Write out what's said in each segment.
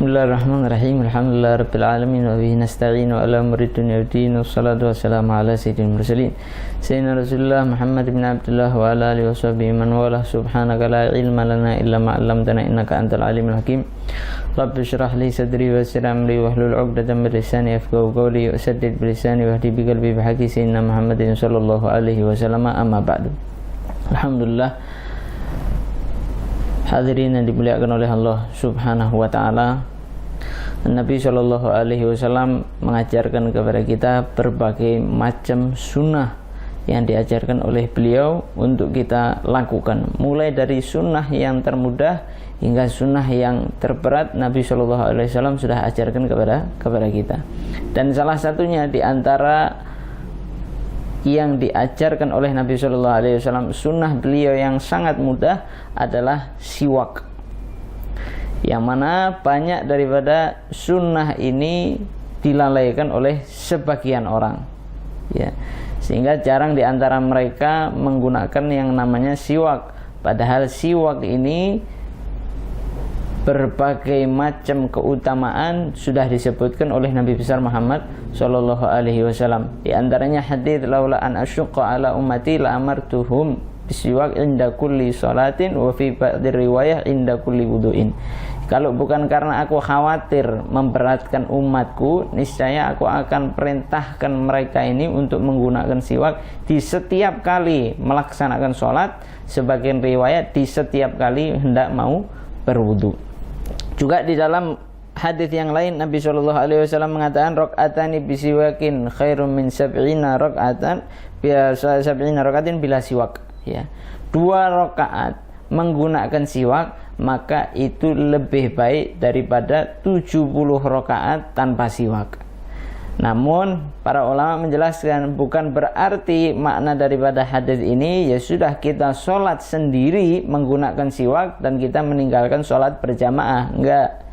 Bismillahirrahmanirrahim. Alhamdulillahirabbil alamin wa bihi nasta'in wa ala umuri dunya waddin. Wassalatu wassalamu ala sayyidil mursalin sayyidina Rasulullah Muhammad bin Abdullah wa ala alihi washabbihi man wala. Subhanaka la ilma lana illa ma 'allamtana innaka antal alimul hakim. Rabbi shrah li sadri wa yassir amri wahlul 'uqdatam min lisani yafqahu qawli wa saddid bi lisani wahdi bi qalbi bi haqqi sayyidina Muhammadin sallallahu alaihi wasallam. Amma ba'du. Alhamdulillah, hadirin yang dimuliakan oleh Allah Subhanahu wa taala. Nabi Shallallahu alaihi wasallam mengajarkan kepada kita berbagai macam sunnah yang diajarkan oleh beliau untuk kita lakukan. Mulai dari sunnah yang termudah hingga sunnah yang terberat, Nabi Shallallahu alaihi wasallam sudah ajarkan kepada kita. Dan salah satunya di antara yang diajarkan oleh Nabi Shallallahu alaihi wasallam, sunnah beliau yang sangat mudah adalah siwak. Yang mana banyak daripada sunnah ini dilalaikan oleh sebagian orang, ya, sehingga jarang di antara mereka menggunakan yang namanya siwak. Padahal siwak ini berbagai macam keutamaan sudah disebutkan oleh Nabi besar Muhammad sallallahu alaihi wasallam. Di antaranya hadis laula an asyqa ala ummati la amartuhum bisiwak inda kulli salatin wa fi ba'di riwayah inda kulli wudu'in. Kalau bukan karena aku khawatir memberatkan umatku, niscaya aku akan perintahkan mereka ini untuk menggunakan siwak di setiap kali melaksanakan sholat. Sebagian riwayat di setiap kali hendak mau berwudu. Juga di dalam hadis yang lain Nabi Shallallahu alaihi wasallam mengatakan rakaatani bisiwakin khairum min sab'ina raka'atan bila siwak, ya. 2 rakaat menggunakan siwak maka itu lebih baik daripada 70 rakaat tanpa siwak. Namun para ulama menjelaskan bukan berarti makna daripada hadis ini ya sudah kita sholat sendiri menggunakan siwak dan kita meninggalkan sholat berjamaah. Enggak.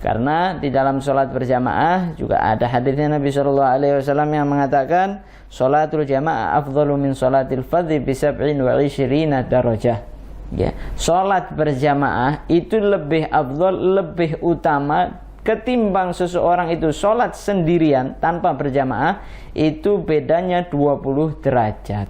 Karena di dalam sholat berjamaah juga ada hadisnya Nabi Shallallahu alaihi wasallam yang mengatakan sholatul jamaah afdalu min sholatil fardhi bi 27 darajah. Ya, sholat berjamaah itu lebih afdal, lebih utama ketimbang seseorang itu sholat sendirian tanpa berjamaah. Itu bedanya 20 derajat.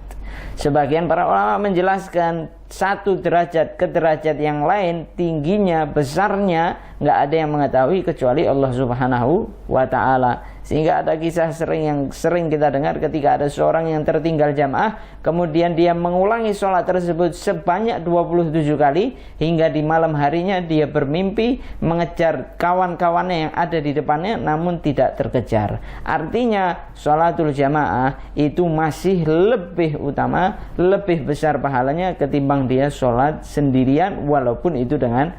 Sebagian para ulama menjelaskan 1 derajat ke derajat yang lain, tingginya, besarnya nggak ada yang mengetahui kecuali Allah Subhanahu wa ta'ala. Sehingga ada kisah yang sering kita dengar ketika ada seorang yang tertinggal jamaah, kemudian dia mengulangi sholat tersebut sebanyak 27 kali, hingga di malam harinya dia bermimpi mengejar kawan-kawannya yang ada di depannya namun tidak terkejar. Artinya sholatul jamaah itu masih lebih utama, lebih besar pahalanya ketimbang dia sholat sendirian walaupun itu dengan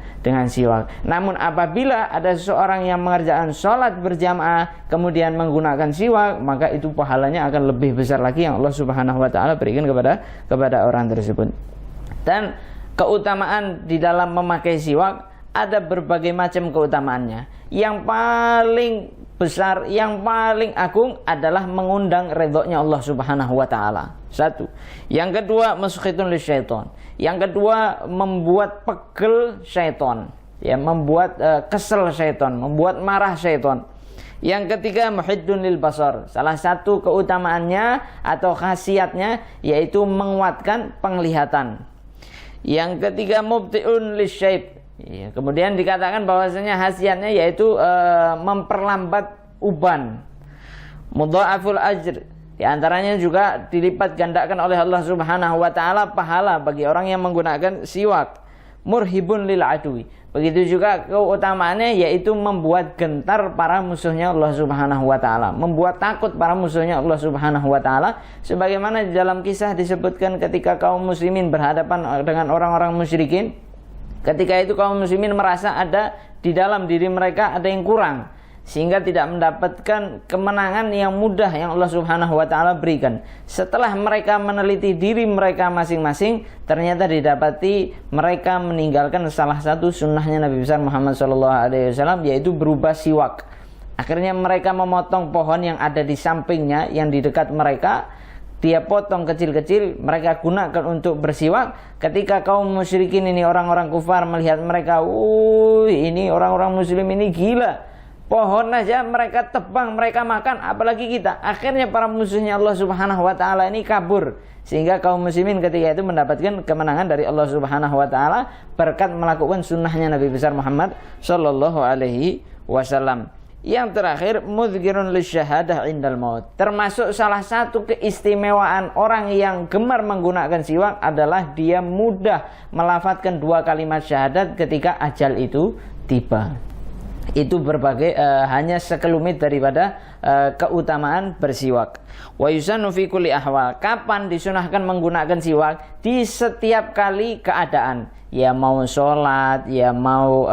siwak. Namun apabila ada seseorang yang mengerjakan sholat berjamaah kemudian menggunakan siwak, maka itu pahalanya akan lebih besar lagi yang Allah Subhanahu wa ta'ala berikan kepada orang tersebut. Dan keutamaan di dalam memakai siwak ada berbagai macam keutamaannya. Yang paling besar, yang paling agung adalah mengundang ridhonya Allah Subhanahu wa ta'ala. 1. Yang kedua, maskhitun lisyaiton. Yang kedua, membuat pegel syaiton, ya, membuat kesel syaiton, membuat marah syaiton. Yang ketiga, muhiddun lil basar. Salah satu keutamaannya atau khasiatnya yaitu menguatkan penglihatan. Yang ketiga, mubti'un lisyaib. Ya, kemudian dikatakan bahwasanya khasiatnya yaitu memperlambat uban. Mudha'aful ajr. Di antaranya juga dilipat gandakan oleh Allah Subhanahu wa taala pahala bagi orang yang menggunakan siwak. Murhibun lil adwi. Begitu juga keutamaannya yaitu membuat gentar para musuhnya Allah Subhanahu wa taala, membuat takut para musuhnya Allah Subhanahu wa taala, sebagaimana di dalam kisah disebutkan ketika kaum muslimin berhadapan dengan orang-orang musyrikin. Ketika itu kaum muslimin merasa ada di dalam diri mereka ada yang kurang, sehingga tidak mendapatkan kemenangan yang mudah yang Allah Subhanahu wa taala berikan. Setelah mereka meneliti diri mereka masing-masing, ternyata didapati mereka meninggalkan salah satu sunnahnya Nabi besar Muhammad SAW, yaitu berubah siwak. Akhirnya mereka memotong pohon yang ada di sampingnya, yang di dekat mereka, dia potong kecil-kecil, mereka gunakan untuk bersiwak. Ketika kaum musyrikin ini, orang-orang kufar melihat mereka, ini orang-orang muslim ini gila, pohon aja mereka tebang, mereka makan, apalagi kita. Akhirnya para musuhnya Allah Subhanahu wa taala ini kabur, sehingga kaum muslimin ketika itu mendapatkan kemenangan dari Allah Subhanahu wa taala berkat melakukan sunnahnya Nabi besar Muhammad sallallahu alaihi wasallam. Yang terakhir, mudhkirun lisyahadah indal maut. Termasuk salah satu keistimewaan orang yang gemar menggunakan siwak adalah dia mudah melafadzkan 2 kalimat syahadat ketika ajal itu tiba. Itu berbagai hanya sekelumit daripada keutamaan bersiwak. Wa yusannu fi kulli ahwal. Kapan disunahkan menggunakan siwak? Di setiap kali keadaan. Ya mau sholat, ya mau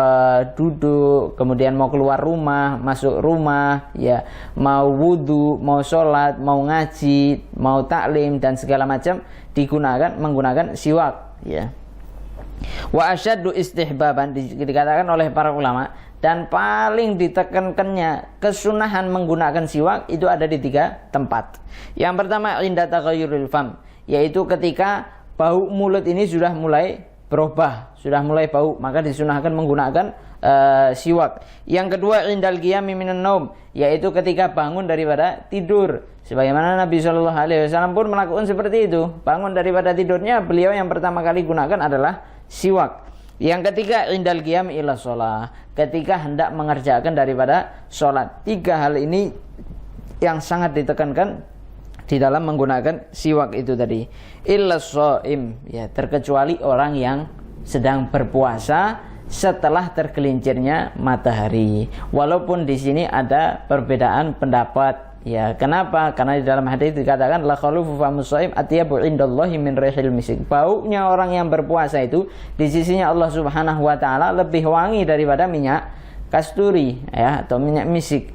duduk, kemudian mau keluar rumah, masuk rumah, ya mau wudhu, mau sholat, mau ngaji, mau taklim dan segala macam menggunakan siwak. Ya. Wa asyaddu istihbaban, dikatakan oleh para ulama, dan paling ditekankannya kesunahan menggunakan siwak itu ada di 3 tempat. Yang pertama, inda taghayyuril fam, yaitu ketika bau mulut ini sudah mulai berubah, sudah mulai bau, maka disunahkan menggunakan siwak. Yang kedua, indal qiyami minan naum, yaitu ketika bangun daripada tidur. Sebagaimana Nabi Shallallahu alaihi wasallam pun melakukan seperti itu. Bangun daripada tidurnya, beliau yang pertama kali gunakan adalah siwak. Yang ketiga, indal qiyam ila shalah, ketika hendak mengerjakan daripada sholat. 3 hal ini yang sangat ditekankan di dalam menggunakan siwak itu tadi. Illa shaim, ya, terkecuali orang yang sedang berpuasa setelah tergelincirnya matahari. Walaupun di sini ada perbedaan pendapat. Ya, kenapa? Karena di dalam hadis dikatakan la khalufu famus shaim atyabu indallahi min rihil misik. Baunya orang yang berpuasa itu di sisinya Allah Subhanahu wa taala lebih wangi daripada minyak kasturi, ya, atau minyak misik.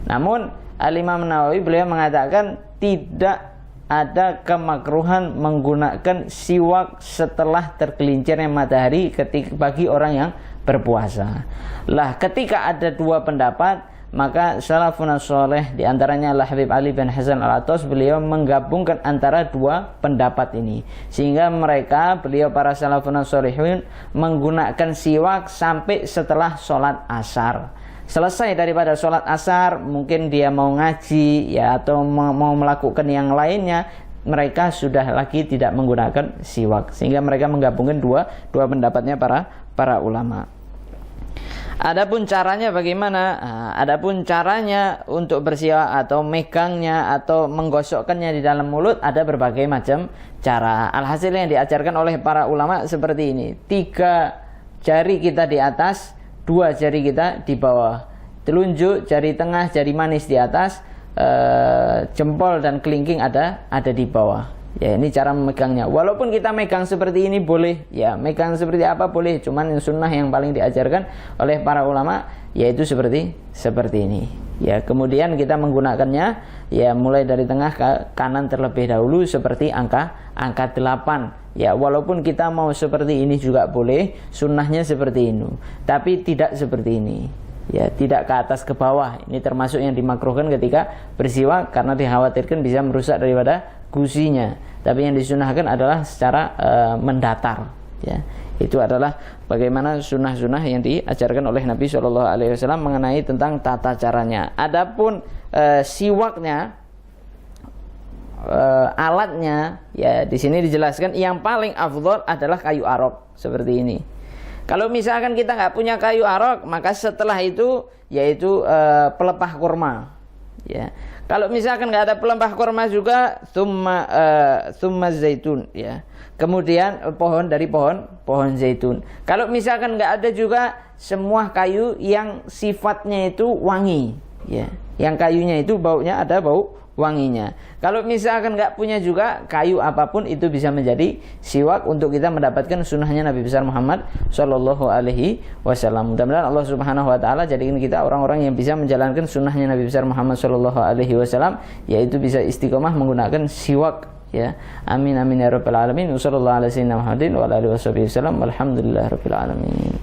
Namun Al-Imam Nawawi beliau mengatakan tidak ada kemakruhan menggunakan siwak setelah tergelincirnya matahari bagi orang yang berpuasa. Lah, ketika ada 2 pendapat, maka salafun sholeh, diantaranya Al-Habib Ali bin Hasan Al-Attas, beliau menggabungkan antara 2 pendapat ini, sehingga beliau para salafun sholihun menggunakan siwak sampai setelah sholat asar. Selesai daripada sholat asar, mungkin dia mau ngaji, ya, atau mau melakukan yang lainnya, mereka sudah lagi tidak menggunakan siwak, sehingga mereka menggabungkan dua pendapatnya para ulama. Adapun caranya bagaimana? Adapun caranya untuk bersiwak atau megangnya atau menggosokkannya di dalam mulut, ada berbagai macam cara. Alhasil yang diajarkan oleh para ulama seperti ini: 3 jari kita di atas, 2 jari kita di bawah, telunjuk, jari tengah, jari manis di atas, jempol dan kelingking ada di bawah. Ya, ini cara memegangnya. Walaupun kita megang seperti ini boleh, ya, megang seperti apa boleh, cuman yang sunnah yang paling diajarkan oleh para ulama yaitu seperti ini. Ya, kemudian kita menggunakannya, ya, mulai dari tengah ke kanan terlebih dahulu seperti angka 8. Ya, walaupun kita mau seperti ini juga boleh, sunnahnya seperti ini, tapi tidak seperti ini. Ya, tidak ke atas ke bawah. Ini termasuk yang dimakruhkan ketika bersiwak karena dikhawatirkan bisa merusak daripada gusinya. Tapi yang disunahkan adalah secara mendatar. Ya, itu adalah bagaimana sunnah-sunnah yang diajarkan oleh Nabi Shallallahu alaihi wasallam mengenai tentang tata caranya. Adapun siwaknya, alatnya, ya, di sini dijelaskan yang paling afdhal adalah kayu arok seperti ini. Kalau misalkan kita nggak punya kayu arok, maka setelah itu yaitu pelepah kurma. Ya, kalau misalkan nggak ada pelepah kurma juga, thumma zaitun. Ya, kemudian pohon zaitun. Kalau misalkan nggak ada juga, semua kayu yang sifatnya itu wangi. Ya, yang kayunya itu baunya ada bau wanginya. Kalau misalkan nggak punya juga, kayu apapun itu bisa menjadi siwak untuk kita mendapatkan sunnahnya Nabi besar Muhammad Shallallahu alaihi wasallam. Mudah-mudahan Allah Subhanahu wa taala jadikan kita orang-orang yang bisa menjalankan sunnahnya Nabi besar Muhammad Shallallahu alaihi wasallam, yaitu bisa istiqomah menggunakan siwak. Ya, amin amin ya rabbal alamin. Wassallallahu ala sayyidina Muhammadin wa ala alihi wasallam. Walhamdulillahirabbil alamin.